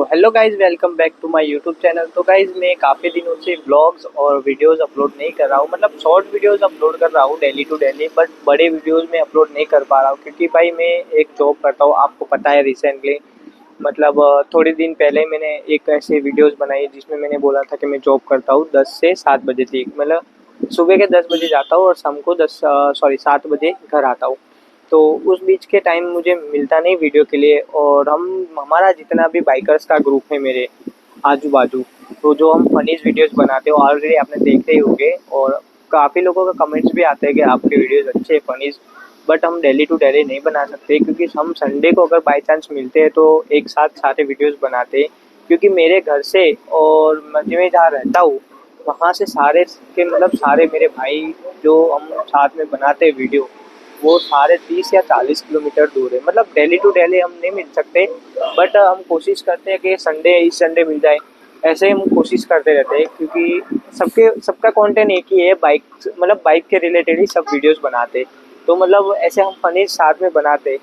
Hello guys, welcome back to my YouTube channel. तो guys मैं काफ़ी दिनों से व्लॉग्स और वीडियोस अपलोड नहीं कर रहा हूँ। मतलब शॉर्ट वीडियोस अपलोड कर रहा हूँ डेली टू डेली, बट बड़े वीडियोस में अपलोड नहीं कर पा रहा हूँ क्योंकि भाई मैं एक जॉब करता हूँ, आपको पता है। रिसेंटली मतलब थोड़े दिन पहले मैंने एक ऐसे वीडियोस बनाई जिसमें मैंने बोला था कि मैं जॉब करता हूँ 10 से 7 बजे तक। मतलब सुबह के 10 बजे जाता हूँ और शाम को 7 बजे घर आता हूँ। तो उस बीच के टाइम मुझे मिलता नहीं वीडियो के लिए। और हमारा जितना भी बाइकर्स का ग्रुप है मेरे आजू बाजू, तो जो हम फनीज वीडियोस बनाते हो ऑलरेडी आपने देखे ही होंगे। और काफ़ी लोगों का कमेंट्स भी आते हैं कि आपके वीडियोस अच्छे हैं फनीज, बट हम डेली टू डेली नहीं बना सकते क्योंकि हम संडे को अगर बाई चांस मिलते हैं तो एक साथ सारे वीडियोस बनाते हैं। क्योंकि मेरे घर से और मैं जहाँ रहता हूँ वहाँ से सारे के मतलब सारे मेरे भाई जो हम साथ में बनाते हैं वीडियो, वो सारे 30 या 40 किलोमीटर दूर है। मतलब डेली टू डेली हम नहीं मिल सकते, बट हम कोशिश करते हैं कि संडे इस संडे मिल जाए। ऐसे हम कोशिश करते रहते हैं क्योंकि सबका कंटेंट एक ही है, बाइक मतलब बाइक के रिलेटेड ही सब वीडियोस बनाते। तो मतलब ऐसे हम फनी साथ में बनाते।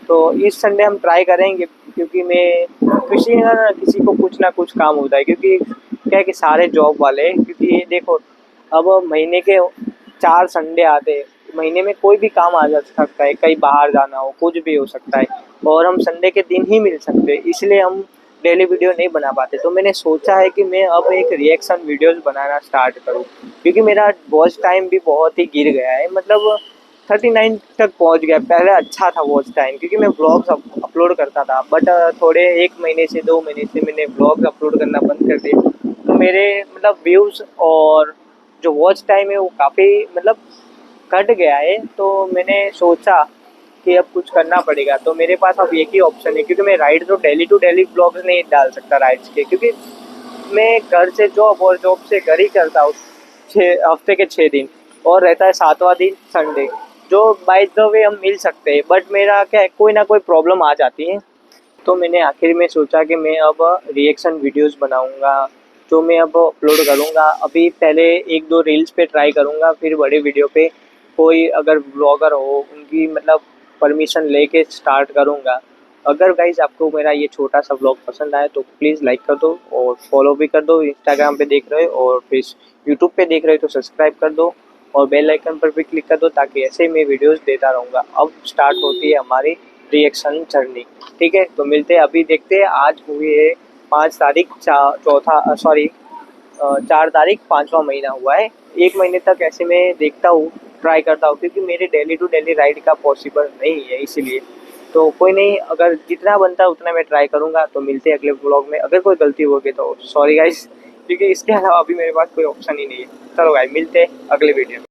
तो इस संडे हम ट्राई करेंगे क्योंकि मैं किसी ना किसी को कुछ ना कुछ काम होता है। क्योंकि क्या है कि सारे जॉब वाले हैं। क्योंकि ये देखो, अब महीने के 4 संडे आते हैं, महीने में कोई भी काम आ जा सकता है, कहीं बाहर जाना हो, कुछ भी हो सकता है, और हम संडे के दिन ही मिल सकते हैं, इसलिए हम डेली वीडियो नहीं बना पाते। तो मैंने सोचा है कि मैं अब एक रिएक्शन वीडियोस बनाना स्टार्ट करूं क्योंकि मेरा वॉच टाइम भी बहुत ही गिर गया है। मतलब 39 तक पहुंच गया। पहले अच्छा था वॉच टाइम क्योंकि मैं व्लॉग्स अपलोड करता था, बट थोड़े 1 महीने से 2 महीने से मैंने व्लॉग्स अपलोड करना बंद कर दिए। तो मेरे मतलब व्यूज़ और जो वॉच टाइम है वो काफ़ी मतलब कट गया है। तो मैंने सोचा कि अब कुछ करना पड़ेगा। तो मेरे पास अब एक ही ऑप्शन है क्योंकि मैं राइड तो डेली टू डेली ब्लॉग्स नहीं डाल सकता राइड्स के, क्योंकि मैं घर से जॉब और जॉब से घर ही करता हूँ 6 हफ्ते के 6 दिन, और रहता है 7वां दिन संडे, जो बाय द वे हम मिल सकते हैं। बट मेरा क्या है, कोई ना कोई प्रॉब्लम आ जाती है। तो मैंने आखिर में सोचा कि मैं अब रिएक्शन वीडियोस बनाऊंगा, जो मैं अब अपलोड करूंगा। अभी पहले 1-2 रील्स पे ट्राई करूंगा, फिर बड़े वीडियो पे कोई अगर ब्लॉगर हो उनकी मतलब परमिशन लेके स्टार्ट करूंगा। अगर गाइज आपको मेरा ये छोटा सा ब्लॉग पसंद आए तो प्लीज़ लाइक कर दो और फॉलो भी कर दो। इंस्टाग्राम पे देख रहे हो और फिर यूट्यूब पे देख रहे हो तो सब्सक्राइब कर दो और बेल आइकन पर भी क्लिक कर दो, ताकि ऐसे ही मैं वीडियोस देता रहूँगा। अब स्टार्ट होती है हमारी रिएक्शन जर्नी। ठीक है, तो मिलते हैं। अभी देखते हैं, आज हुई है 5 तारीख, 4 तारीख, 5वां महीना हुआ है। 1 महीने तक ऐसे मैं देखता हूँ, ट्राई करता हूँ, क्योंकि मेरे डेली टू डेली राइड का पॉसिबल नहीं है इसीलिए। तो कोई नहीं, अगर जितना बनता है उतना मैं ट्राई करूँगा। तो मिलते हैं अगले ब्लॉग में। अगर कोई गलती होगी तो सॉरी गाइस, क्योंकि इसके अलावा अभी मेरे पास कोई ऑप्शन ही नहीं है। चलो गाइस, मिलते हैं अगले वीडियो में।